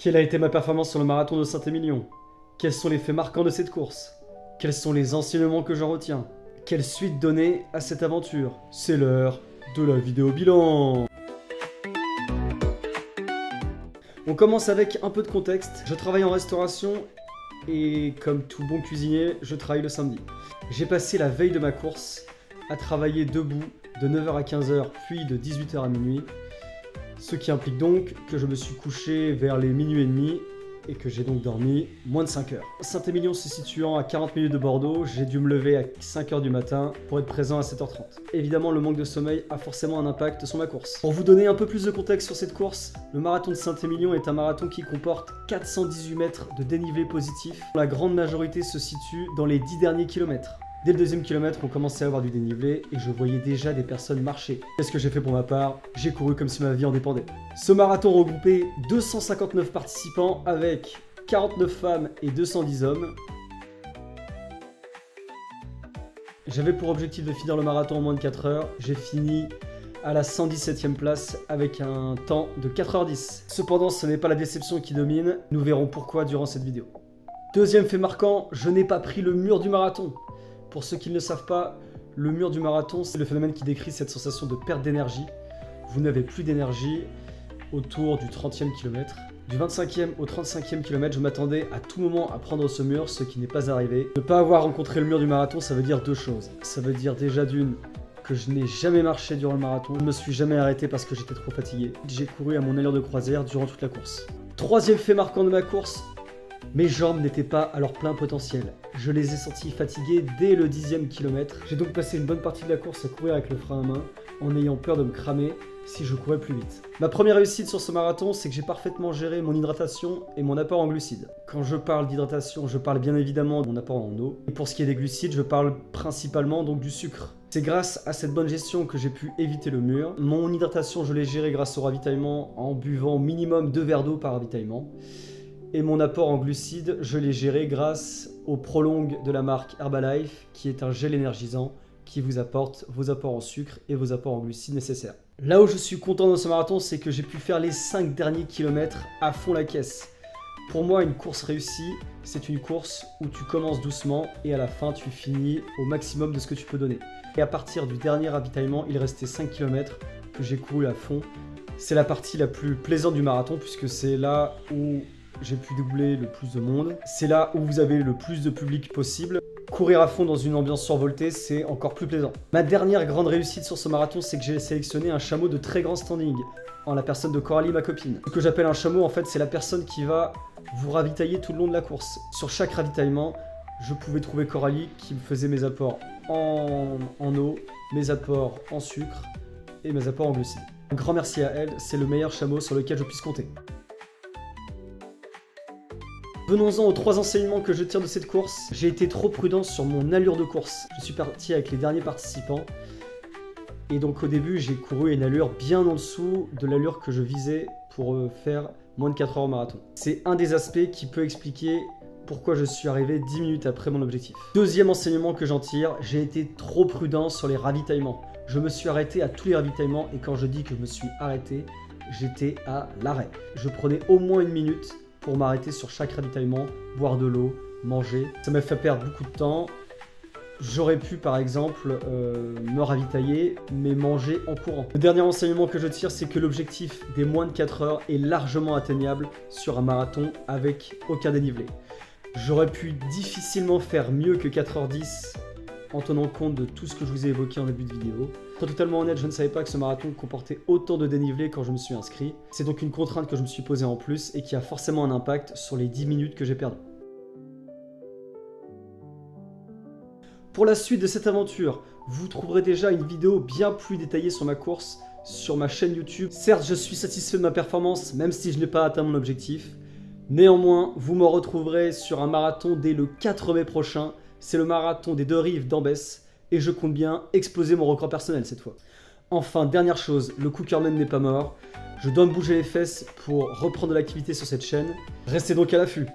Quelle a été ma performance sur le marathon de Saint-Émilion? Quels sont les faits marquants de cette course? Quels sont les enseignements que j'en retiens? Quelle suite donner à cette aventure? C'est l'heure de la vidéo bilan. On commence avec un peu de contexte. Je travaille en restauration et comme tout bon cuisinier, je travaille le samedi. J'ai passé la veille de ma course à travailler debout de 9h à 15h puis de 18h à minuit. Ce qui implique donc que je me suis couché vers les minuit et demi et que j'ai donc dormi moins de 5 heures. Saint-Émilion se situant à 40 minutes de Bordeaux, j'ai dû me lever à 5h du matin pour être présent à 7h30. Évidemment, le manque de sommeil a forcément un impact sur ma course. Pour vous donner un peu plus de contexte sur cette course, le marathon de Saint-Émilion est un marathon qui comporte 418 mètres de dénivelé positif. La grande majorité se situe dans les 10 derniers kilomètres. Dès le deuxième kilomètre, on commençait à avoir du dénivelé et je voyais déjà des personnes marcher. Qu'est-ce que j'ai fait pour ma part? J'ai couru comme si ma vie en dépendait. Ce marathon regroupait 259 participants avec 49 femmes et 210 hommes. J'avais pour objectif de finir le marathon en moins de 4 heures. J'ai fini à la 117e place avec un temps de 4h10. Cependant, ce n'est pas la déception qui domine. Nous verrons pourquoi durant cette vidéo. Deuxième fait marquant, je n'ai pas pris le mur du marathon. Pour ceux qui ne le savent pas, le mur du marathon, c'est le phénomène qui décrit cette sensation de perte d'énergie. Vous n'avez plus d'énergie autour du 30e kilomètre. Du 25e au 35e kilomètre, je m'attendais à tout moment à prendre ce mur, ce qui n'est pas arrivé. Ne pas avoir rencontré le mur du marathon, ça veut dire deux choses. Ça veut dire déjà d'une, que je n'ai jamais marché durant le marathon. Je ne me suis jamais arrêté parce que j'étais trop fatigué. J'ai couru à mon allure de croisière durant toute la course. Troisième fait marquant de ma course, mes jambes n'étaient pas à leur plein potentiel. Je les ai senties fatiguées dès le 10e kilomètre. J'ai donc passé une bonne partie de la course à courir avec le frein à main, en ayant peur de me cramer si je courais plus vite. Ma première réussite sur ce marathon, c'est que j'ai parfaitement géré mon hydratation et mon apport en glucides. Quand je parle d'hydratation, je parle bien évidemment de mon apport en eau. Et pour ce qui est des glucides, je parle principalement donc du sucre. C'est grâce à cette bonne gestion que j'ai pu éviter le mur. Mon hydratation, je l'ai gérée grâce au ravitaillement en buvant au minimum 2 verres d'eau par ravitaillement. Et mon apport en glucides, je l'ai géré grâce au Prolong de la marque Herbalife, qui est un gel énergisant qui vous apporte vos apports en sucre et vos apports en glucides nécessaires. Là où je suis content dans ce marathon, c'est que j'ai pu faire les 5 derniers kilomètres à fond la caisse. Pour moi, une course réussie, c'est une course où tu commences doucement et à la fin, tu finis au maximum de ce que tu peux donner. Et à partir du dernier ravitaillement, il restait 5 km que j'ai couru à fond. C'est la partie la plus plaisante du marathon puisque c'est là où j'ai pu doubler le plus de monde. C'est là où vous avez le plus de public possible. Courir à fond dans une ambiance survoltée, c'est encore plus plaisant. Ma dernière grande réussite sur ce marathon, c'est que j'ai sélectionné un chameau de très grand standing, en la personne de Coralie, ma copine. Ce que j'appelle un chameau, en fait, c'est la personne qui va vous ravitailler tout le long de la course. Sur chaque ravitaillement, je pouvais trouver Coralie qui me faisait mes apports en eau, mes apports en sucre et mes apports en glucides. Un grand merci à elle, c'est le meilleur chameau sur lequel je puisse compter. Venons-en aux 3 enseignements que je tire de cette course. J'ai été trop prudent sur mon allure de course. Je suis parti avec les derniers participants. Et donc au début, j'ai couru à une allure bien en dessous de l'allure que je visais pour faire moins de 4 heures au marathon. C'est un des aspects qui peut expliquer pourquoi je suis arrivé 10 minutes après mon objectif. Deuxième enseignement que j'en tire, j'ai été trop prudent sur les ravitaillements. Je me suis arrêté à tous les ravitaillements et quand je dis que je me suis arrêté, j'étais à l'arrêt. Je prenais au moins 1 minute pour m'arrêter sur chaque ravitaillement, boire de l'eau, manger. Ça m'a fait perdre beaucoup de temps. J'aurais pu par exemple me ravitailler, mais manger en courant. Le dernier enseignement que je tire, c'est que l'objectif des moins de 4 heures est largement atteignable sur un marathon avec aucun dénivelé. J'aurais pu difficilement faire mieux que 4h10 en tenant compte de tout ce que je vous ai évoqué en début de vidéo. Pour être totalement honnête, je ne savais pas que ce marathon comportait autant de dénivelé quand je me suis inscrit. C'est donc une contrainte que je me suis posée en plus et qui a forcément un impact sur les 10 minutes que j'ai perdues. Pour la suite de cette aventure, vous trouverez déjà une vidéo bien plus détaillée sur ma course sur ma chaîne YouTube. Certes, je suis satisfait de ma performance, même si je n'ai pas atteint mon objectif. Néanmoins, vous me retrouverez sur un marathon dès le 4 mai prochain. C'est le marathon des 2 rives d'Ambès et je compte bien exploser mon record personnel cette fois. Enfin, dernière chose, le Cookerman n'est pas mort. Je dois me bouger les fesses pour reprendre de l'activité sur cette chaîne. Restez donc à l'affût.